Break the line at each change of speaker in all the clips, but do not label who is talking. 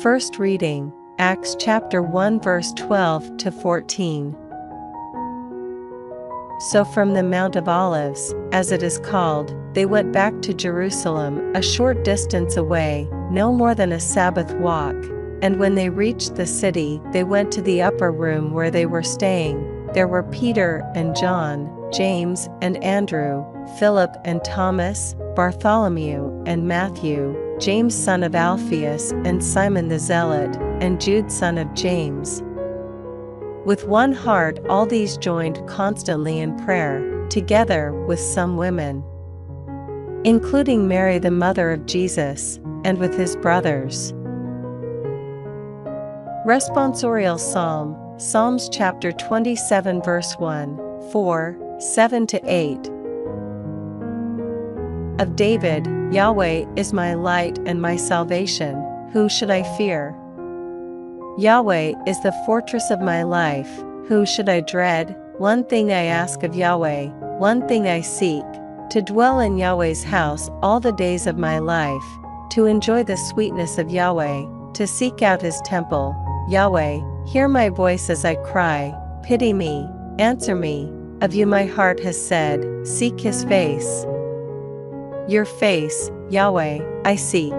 First reading, Acts chapter 1 verse 12 to 14. So from the Mount of Olives, as it is called, they went back to Jerusalem, a short distance away, no more than a Sabbath walk. And when they reached the city, they went to the upper room where they were staying. There were Peter and John, James and Andrew, Philip and Thomas, Bartholomew and Matthew, James son of Alphaeus and Simon the Zealot, and Jude son of James. With one heart all these joined constantly in prayer, together with some women, including Mary the mother of Jesus, and with his brothers. Responsorial Psalm, Psalms chapter 27 verse 1, 4, 7 to 8. Of David, Yahweh is my light and my salvation, whom should I fear? Yahweh is the fortress of my life, whom should I dread? One thing I ask of Yahweh, one thing I seek, to dwell in Yahweh's house all the days of my life, to enjoy the sweetness of Yahweh, to seek out his temple. Yahweh, hear my voice as I cry, pity me, answer me. Of you my heart has said, seek his face. Your face, Yahweh, I seek.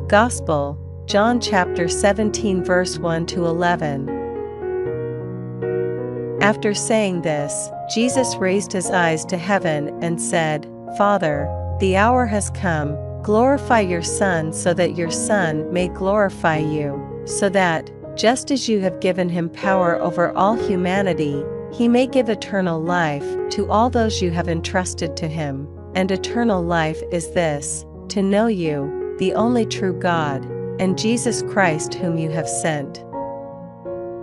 Gospel, John chapter 17 verse 1 to 11. After saying this, Jesus raised his eyes to heaven and said, Father, the hour has come, glorify your Son so that your Son may glorify you, so that, just as you have given him power over all humanity, he may give eternal life to all those you have entrusted to him. And eternal life is this, to know you, the only true God, and Jesus Christ whom you have sent.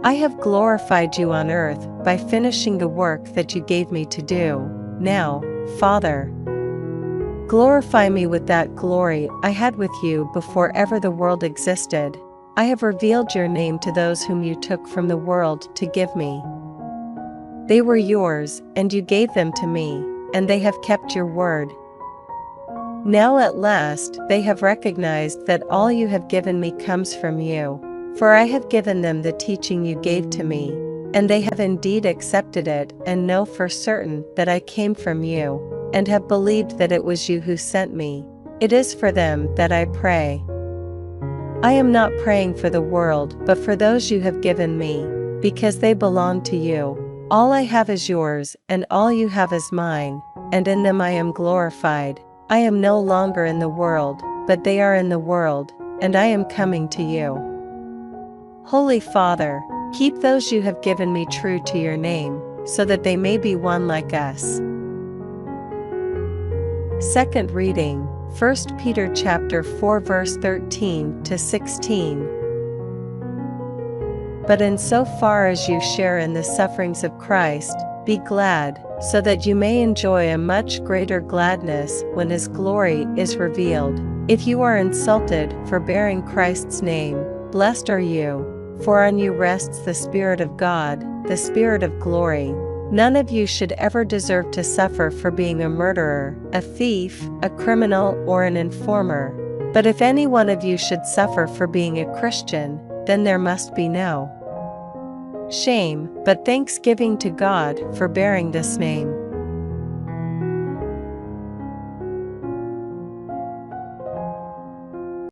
I have glorified you on earth by finishing the work that you gave me to do. Now, Father, glorify me with that glory I had with you before ever the world existed. I have revealed your name to those whom you took from the world to give me. They were yours, and you gave them to me, and they have kept your word. Now at last they have recognized that all you have given me comes from you, for I have given them the teaching you gave to me, and they have indeed accepted it and know for certain that I came from you, and have believed that it was you who sent me. It is for them that I pray. I am not praying for the world but for those you have given me, because they belong to you. All I have is yours, and all you have is mine, and in them I am glorified. I am no longer in the world, but they are in the world, and I am coming to you. Holy Father, keep those you have given me true to your name, so that they may be one like us. Second reading, 1 Peter chapter 4 verse 13 to 16. But in so far as you share in the sufferings of Christ, be glad, so that you may enjoy a much greater gladness when his glory is revealed. If you are insulted for bearing Christ's name, blessed are you, for on you rests the Spirit of God, the Spirit of glory. None of you should ever deserve to suffer for being a murderer, a thief, a criminal, or an informer. But if any one of you should suffer for being a Christian, then there must be no shame, but thanksgiving to God for bearing this name.